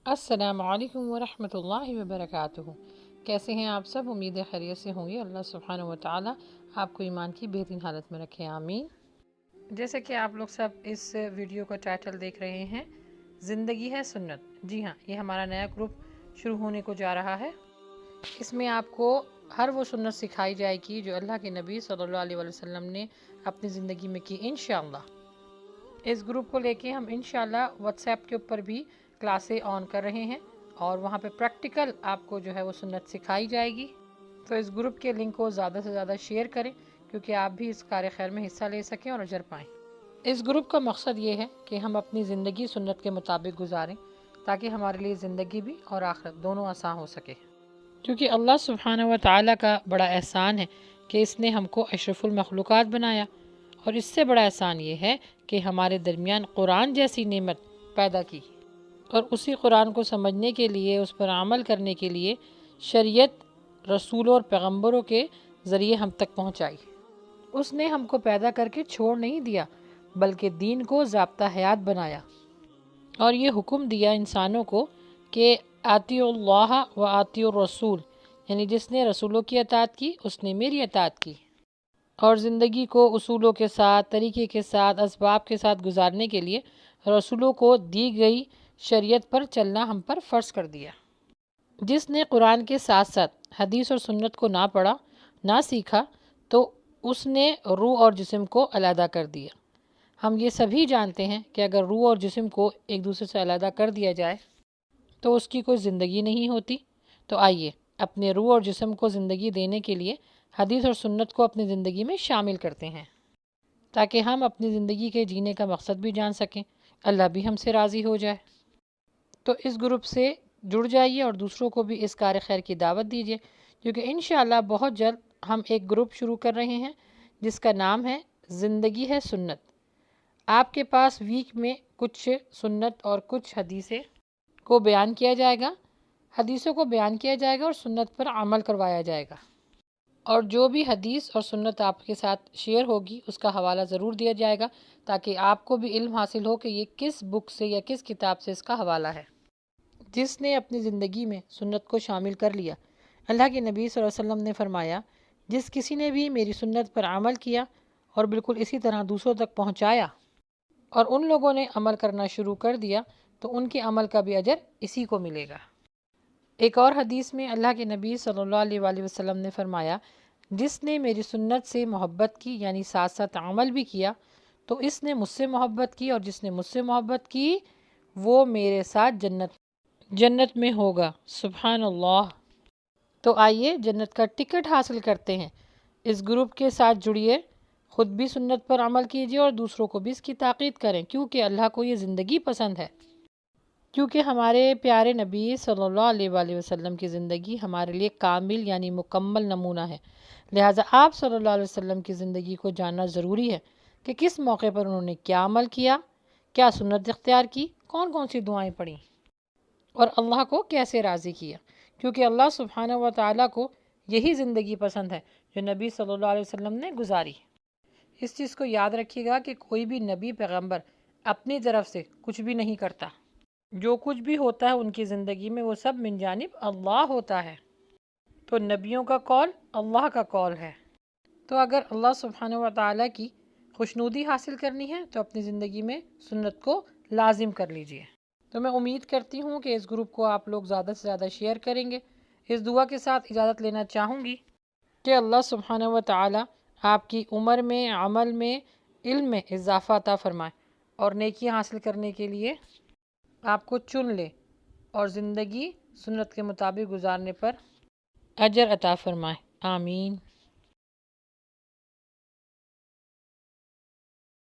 السلام علیکم ورحمۃ اللہ وبرکاتہ۔ کیسے ہیں آپ سب؟ امید خیریت سے ہوں گے۔ اللہ سبحانہ و تعالیٰ آپ کو ایمان کی بہترین حالت میں رکھے، آمین۔ جیسے کہ آپ لوگ سب اس ویڈیو کا ٹائٹل دیکھ رہے ہیں، زندگی ہے سنت۔ جی ہاں، یہ ہمارا نیا گروپ شروع ہونے کو جا رہا ہے۔ اس میں آپ کو ہر وہ سنت سکھائی جائے گی جو اللہ کے نبی صلی اللہ علیہ وسلم نے اپنی زندگی میں کی، انشاءاللہ۔ اس گروپ کو لے کے ہم انشاءاللہ واٹس ایپ کے اوپر بھی کلاسیں آن کر رہے ہیں، اور وہاں پہ پریکٹیکل آپ کو جو ہے وہ سنت سکھائی جائے گی۔ تو اس گروپ کے لنک کو زیادہ سے زیادہ شیئر کریں، کیونکہ آپ بھی اس کار خیر میں حصہ لے سکیں اور اجر پائیں۔ اس گروپ کا مقصد یہ ہے کہ ہم اپنی زندگی سنت کے مطابق گزاریں، تاکہ ہمارے لیے زندگی بھی اور آخرت دونوں آسان ہو سکے۔ کیونکہ اللہ سبحانہ و تعالیٰ کا بڑا احسان ہے کہ اس نے ہم کو اشرف المخلوقات بنایا، اور اس سے بڑا احسان یہ ہے کہ ہمارے درمیان قرآن جیسی نعمت پیدا کی، اور اسی قرآن کو سمجھنے کے لیے، اس پر عمل کرنے کے لیے شریعت رسولوں اور پیغمبروں کے ذریعے ہم تک پہنچائی۔ اس نے ہم کو پیدا کر کے چھوڑ نہیں دیا، بلکہ دین کو ضابطہ حیات بنایا، اور یہ حکم دیا انسانوں کو کہ اطیعوا اللہ و اطیعوا الرسول، یعنی جس نے رسولوں کی اطاعت کی اس نے میری اطاعت کی۔ اور زندگی کو اصولوں کے ساتھ، طریقے کے ساتھ، اسباب کے ساتھ گزارنے کے لیے رسولوں کو دی گئی شریعت پر چلنا ہم پر فرض کر دیا۔ جس نے قرآن کے ساتھ ساتھ حدیث اور سنت کو نہ پڑھا، نہ سیکھا، تو اس نے روح اور جسم کو علیحدہ کر دیا۔ ہم یہ سبھی جانتے ہیں کہ اگر روح اور جسم کو ایک دوسرے سے علیحدہ کر دیا جائے تو اس کی کوئی زندگی نہیں ہوتی۔ تو آئیے اپنے روح اور جسم کو زندگی دینے کے لیے حدیث اور سنت کو اپنی زندگی میں شامل کرتے ہیں، تاکہ ہم اپنی زندگی کے جینے کا مقصد بھی جان سکیں، اللہ بھی ہم سے راضی ہو جائے۔ تو اس گروپ سے جڑ جائیے اور دوسروں کو بھی اس کار خیر کی دعوت دیجیے، کیونکہ انشاءاللہ بہت جلد ہم ایک گروپ شروع کر رہے ہیں جس کا نام ہے زندگی ہے سنت۔ آپ کے پاس ویک میں کچھ سنت اور کچھ حدیثیں کو بیان کیا جائے گا، حدیثوں کو بیان کیا جائے گا اور سنت پر عمل کروایا جائے گا، اور جو بھی حدیث اور سنت آپ کے ساتھ شیئر ہوگی اس کا حوالہ ضرور دیا جائے گا، تاکہ آپ کو بھی علم حاصل ہو کہ یہ کس بک سے یا کس کتاب سے اس کا حوالہ ہے۔ جس نے اپنی زندگی میں سنت کو شامل کر لیا، اللہ کے نبی صلی اللہ علیہ وسلم نے فرمایا، جس کسی نے بھی میری سنت پر عمل کیا اور بالکل اسی طرح دوسروں تک پہنچایا، اور ان لوگوں نے عمل کرنا شروع کر دیا، تو ان کے عمل کا بھی اجر اسی کو ملے گا۔ ایک اور حدیث میں اللہ کے نبی صلی اللہ علیہ وآلہ وسلم نے فرمایا، جس نے میری سنت سے محبت کی، یعنی ساتھ ساتھ عمل بھی کیا، تو اس نے مجھ سے محبت کی، اور جس نے مجھ سے محبت کی وہ میرے ساتھ جنت میں ہوگا۔ سبحان اللہ۔ تو آئیے جنت کا ٹکٹ حاصل کرتے ہیں۔ اس گروپ کے ساتھ جڑیے، خود بھی سنت پر عمل کیجیے اور دوسروں کو بھی اس کی تاکید کریں، کیونکہ اللہ کو یہ زندگی پسند ہے، کیونکہ ہمارے پیارے نبی صلی اللہ علیہ وآلہ وسلم کی زندگی ہمارے لیے کامل یعنی مکمل نمونہ ہے۔ لہٰذا آپ صلی اللہ علیہ وسلم کی زندگی کو جاننا ضروری ہے کہ کس موقع پر انہوں نے کیا عمل کیا، کیا سنت اختیار کی، کون کون سی دعائیں پڑھیں، اور اللہ کو کیسے راضی کیا، کیونکہ اللہ سبحانہ و تعالیٰ کو یہی زندگی پسند ہے جو نبی صلی اللہ علیہ وسلم نے گزاری۔ اس چیز کو یاد رکھیے گا کہ کوئی بھی نبی پیغمبر اپنی طرف سے کچھ بھی نہیں کرتا، جو کچھ بھی ہوتا ہے ان کی زندگی میں وہ سب من جانب اللہ ہوتا ہے۔ تو نبیوں کا قول اللہ کا قول ہے۔ تو اگر اللہ سبحانہ و تعالیٰ کی خوشنودی حاصل کرنی ہے تو اپنی زندگی میں سنت کو لازم کر لیجئے۔ تو میں امید کرتی ہوں کہ اس گروپ کو آپ لوگ زیادہ سے زیادہ شیئر کریں گے۔ اس دعا کے ساتھ اجازت لینا چاہوں گی کہ اللہ سبحانہ و تعالیٰ آپ کی عمر میں، عمل میں، علم میں اضافہ عطا فرمائے، اور نیکیاں حاصل کرنے کے لیے آپ کو چن لے، اور زندگی سنت کے مطابق گزارنے پر اجر عطا فرمائے، آمین۔